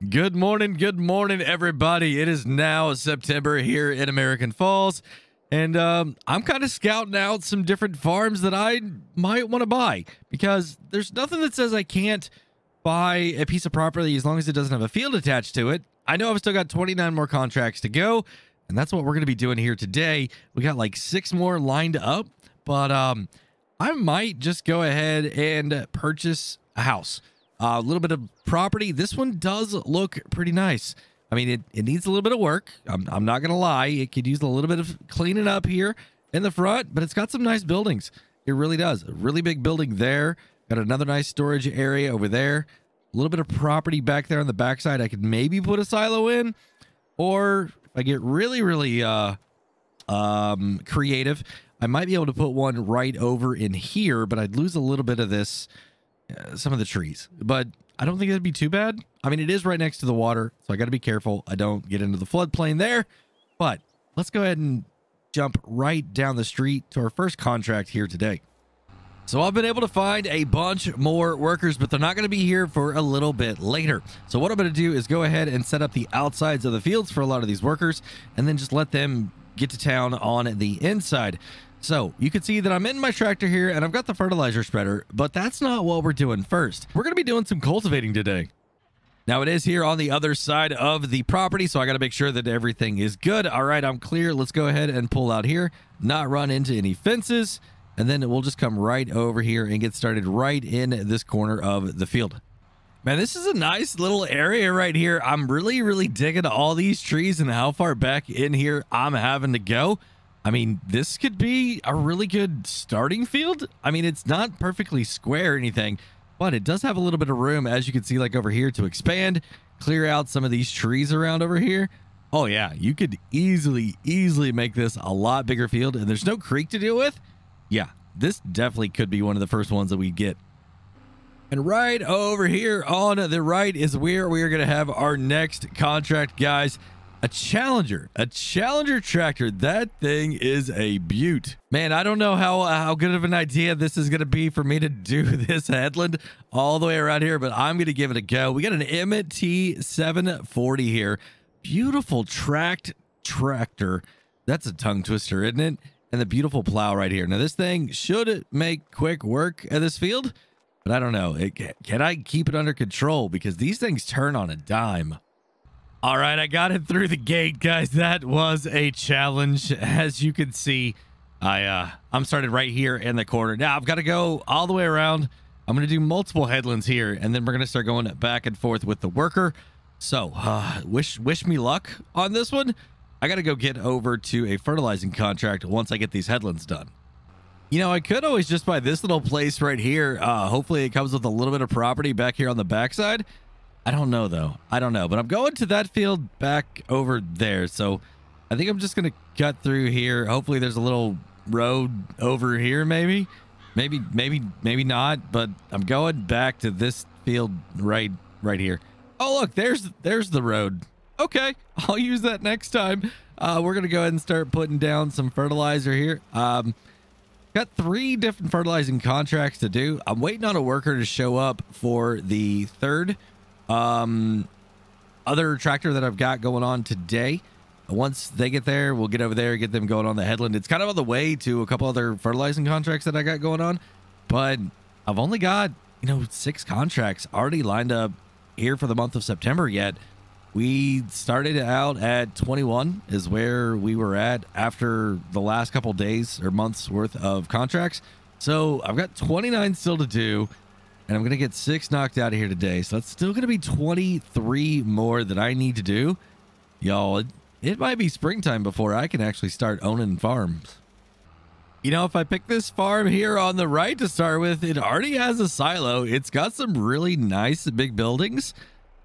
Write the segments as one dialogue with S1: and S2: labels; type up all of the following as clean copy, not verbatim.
S1: Good morning, everybody. It is now September here in American Falls, and I'm kind of scouting out some different farms that I might want to buy because there's nothing that says I can't buy a piece of property as long as it doesn't have a field attached to it. I know I've still got 29 more contracts to go, and that's what we're going to be doing here today. We got like 6 more lined up, but I might just go ahead and purchase a house. A little bit of property. This one does look pretty nice. I mean, it needs a little bit of work. I'm not going to lie. It could use a little bit of cleaning up here in the front, but it's got some nice buildings. It really does. A really big building there. Got another nice storage area over there. A little bit of property back there on the backside. I could maybe put a silo in, or if I get really creative, I might be able to put one right over in here, but I'd lose a little bit of this, some of the trees, but I don't think that'd be too bad. I mean, it is right next to the water, so I got to be careful I don't get into the floodplain there. But let's go ahead and jump right down the street to our first contract here today. So I've been able to find a bunch more workers, but they're not going to be here for a little bit later. So what I'm going to do is go ahead and set up the outsides of the fields for a lot of these workers, and then just let them get to town on the inside. So you can see that I'm in my tractor here and I've got the fertilizer spreader, but that's not what we're doing first. We're going to be doing some cultivating today. Now it is here on the other side of the property, so I got to make sure that everything is good. All right, I'm clear. Let's go ahead and pull out here, not run into any fences, and then we'll just come right over here and get started right in this corner of the field. Man, this is a nice little area right here. I'm really digging all these trees and how far back in here I'm having to go. I mean, this could be a really good starting field. I mean, it's not perfectly square or anything, but it does have a little bit of room, as you can see, like over here, to expand, clear out some of these trees around over here. Oh yeah, you could easily make this a lot bigger field, and there's no creek to deal with. Yeah, this definitely could be one of the first ones that we get. And right over here on the right is where we are going to have our next contract, guys. A Challenger tractor. That thing is a beaut. Man, I don't know how good of an idea this is going to be for me to do this headland all the way around here, but I'm going to give it a go. We got an Emmett T740 here. Beautiful tractor. That's a tongue twister, isn't it? And the beautiful plow right here. Now, this thing should make quick work of this field, but I don't know. Can I keep it under control? Because these things turn on a dime. All right, I got it through the gate, guys. That was a challenge. As you can see, I'm started right here in the corner. Now, I've got to go all the way around. I'm going to do multiple headlands here, and then we're going to start going back and forth with the worker. So, wish me luck on this one. I got to go get over to a fertilizing contract once I get these headlands done. You know, I could always just buy this little place right here. Hopefully, it comes with a little bit of property back here on the backside. I don't know, though. I don't know, but I'm going to that field back over there. So I think I'm just going to cut through here. Hopefully there's a little road over here, maybe not, but I'm going back to this field right here. Oh, look, there's the road. Okay, I'll use that next time. We're going to go ahead and start putting down some fertilizer here. Got 3 different fertilizing contracts to do. I'm waiting on a worker to show up for the third other tractor that I've got going on today. Once they get there, we'll get over there, get them going on the headland. It's kind of on the way to a couple other fertilizing contracts that I got going on, but I've only got, 6 contracts already lined up here for the month of September yet. We started out at 21 is where we were at after the last couple days or months worth of contracts. So I've got 29 still to do. And I'm going to get 6 knocked out of here today. So that's still going to be 23 more that I need to do. Y'all, it might be springtime before I can actually start owning farms. If I pick this farm here on the right to start with, it already has a silo. It's got some really nice big buildings,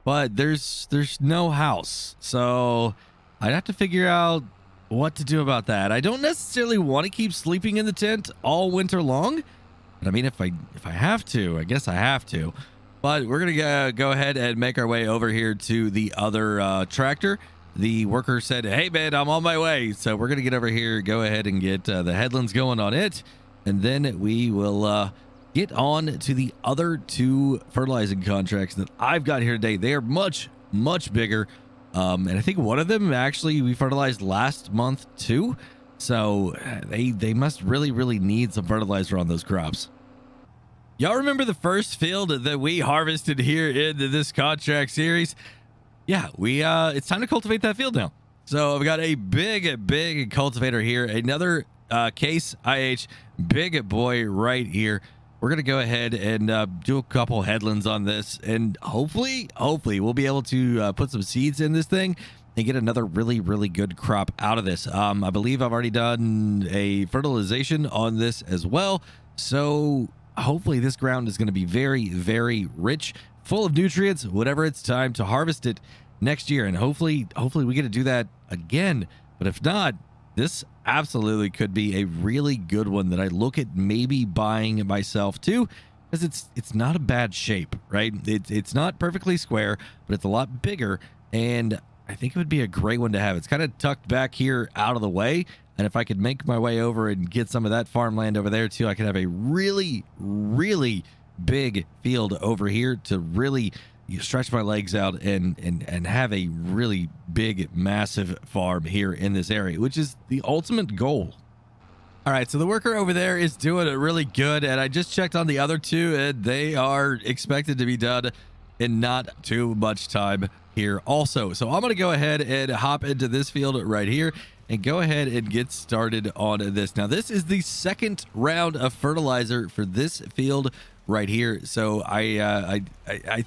S1: but there's no house. So I'd have to figure out what to do about that. I don't necessarily want to keep sleeping in the tent all winter long. But I mean, if I have to, I guess I have to. But we're going to go ahead and make our way over here to the other tractor. The worker said, hey, man, I'm on my way. So we're going to get over here, go ahead and get the headlands going on it. And then we will get on to the other 2 fertilizing contracts that I've got here today. They are much much bigger. And I think one of them actually we fertilized last month too. So they must really need some fertilizer on those crops. Y'all remember the first field that we harvested here in this contract series? Yeah, it's time to cultivate that field now. So I've got a big cultivator here. Another Case IH big boy right here. We're going to go ahead and do a couple headlands on this. And hopefully we'll be able to put some seeds in this thing and get another really good crop out of this. I believe I've already done a fertilization on this as well. So hopefully this ground is going to be very rich, full of nutrients whenever it's time to harvest it next year. And hopefully we get to do that again. But if not, this absolutely could be a really good one that I look at maybe buying it myself too, because it's not a bad shape, right? It's not perfectly square, but it's a lot bigger, and I think it would be a great one to have. It's kind of tucked back here out of the way, and if I could make my way over and get some of that farmland over there too, I could have a really big field over here to really stretch my legs out and have a really big, massive farm here in this area, which is the ultimate goal. All right, so the worker over there is doing it really good, and I just checked on the other two, and they are expected to be done in not too much time here also. So I'm going to go ahead and hop into this field right here and go ahead and get started on this. Now, this is the second round of fertilizer for this field right here. So I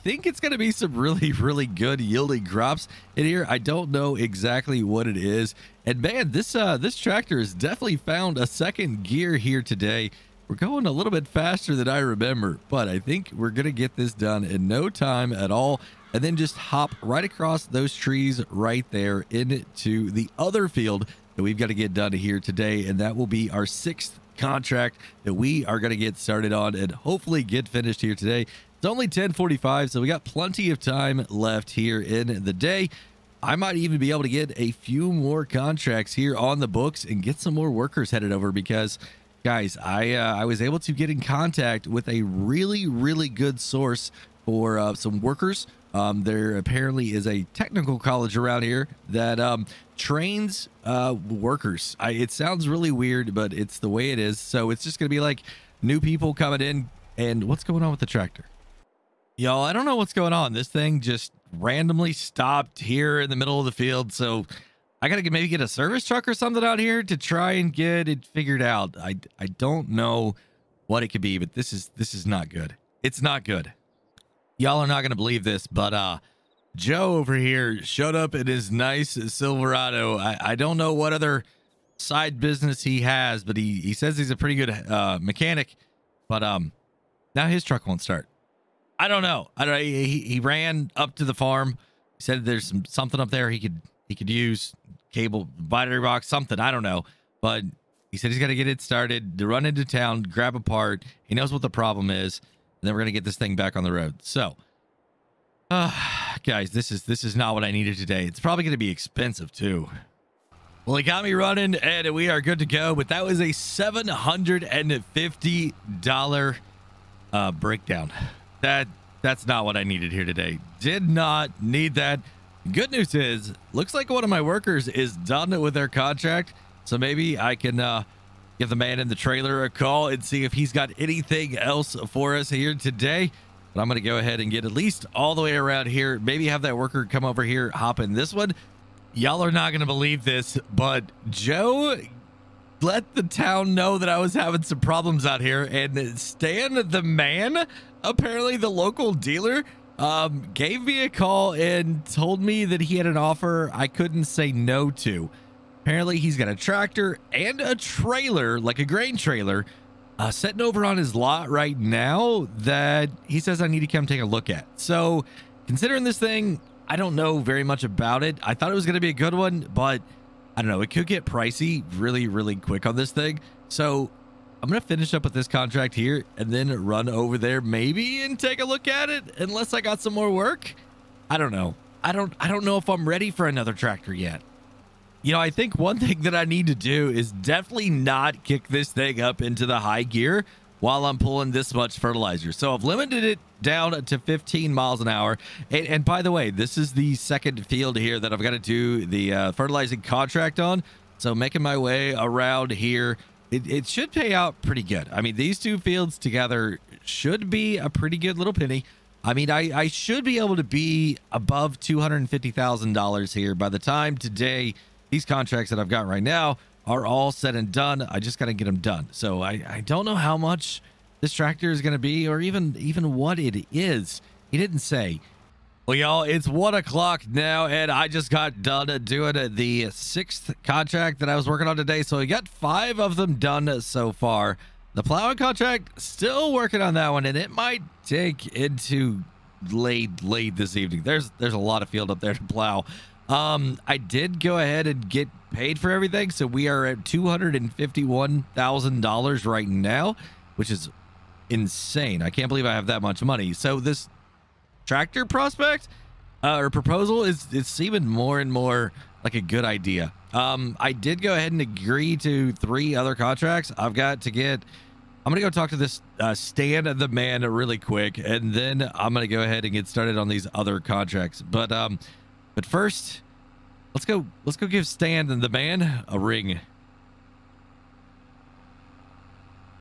S1: think it's going to be some really good yielding crops in here. I don't know exactly what it is. And man, this tractor has definitely found a second gear here today. We're going a little bit faster than I remember, but I think we're going to get this done in no time at all. And then just hop right across those trees right there into the other field that we've got to get done here today. And that will be our 6th contract that we are going to get started on and hopefully get finished here today. It's only 10:45, so we got plenty of time left here in the day. I might even be able to get a few more contracts here on the books and get some more workers headed over, because guys, I was able to get in contact with a really good source for some workers. There apparently is a technical college around here that trains workers. It sounds really weird, but it's the way it is. So it's just gonna be like new people coming in. And what's going on with the tractor? Y'all, I don't know what's going on. This thing just randomly stopped here in the middle of the field. So I gotta maybe get a service truck or something out here to try and get it figured out. I don't know what it could be, but this is not good. It's not good. Y'all are not going to believe this, but Joe over here showed up in his nice Silverado. I don't know what other side business he has, but he says he's a pretty good mechanic, but now his truck won't start. I don't know. He ran up to the farm. He said there's something up there he could use, cable, battery box, something. I don't know, but he said he's got to get it started to run into town, grab a part. He knows what the problem is. And then we're gonna get this thing back on the road. So guys, this is not what I needed today. It's probably gonna be expensive too. Well, he got me running and we are good to go, but that was a $750 breakdown. That's not what I needed here today. Did not need that. Good news is, looks like one of my workers is done with their contract, so maybe I can give the man in the trailer a call and see if he's got anything else for us here today. But I'm going to go ahead and get at least all the way around here. Maybe have that worker come over here, hop in this one. Y'all are not going to believe this, but Joe let the town know that I was having some problems out here. And Stan, the man, apparently the local dealer, gave me a call and told me that he had an offer I couldn't say no to. Apparently, he's got a tractor and a trailer, like a grain trailer, sitting over on his lot right now that he says I need to come take a look at. So, considering this thing, I don't know very much about it. I thought it was going to be a good one, but I don't know. It could get pricey really quick on this thing. So, I'm going to finish up with this contract here and then run over there maybe and take a look at it, unless I got some more work. I don't know. I don't know if I'm ready for another tractor yet. You know, I think one thing that I need to do is definitely not kick this thing up into the high gear while I'm pulling this much fertilizer. So I've limited it down to 15 miles an hour. And by the way, this is the second field here that I've got to do the fertilizing contract on. So making my way around here, it should pay out pretty good. I mean, these two fields together should be a pretty good little penny. I mean, I should be able to be above $250,000 here by the time today these contracts that I've got right now are all said and done. I just got to get them done. So I don't know how much this tractor is going to be, or even what it is. He didn't say. Well, y'all, it's 1 o'clock now, and I just got done doing the 6th contract that I was working on today. So we got 5 of them done so far. The plowing contract, still working on that one, and it might take into late this evening. There's a lot of field up there to plow. I did go ahead and get paid for everything, so we are at $251,000 right now, which is insane. I can't believe I have that much money. So this tractor prospect or proposal is seeming more and more like a good idea. I did go ahead and agree to 3 other contracts. I'm gonna go talk to this Stan the man really quick, and then I'm gonna go ahead and get started on these other contracts. But first, let's go give Stan the man a ring.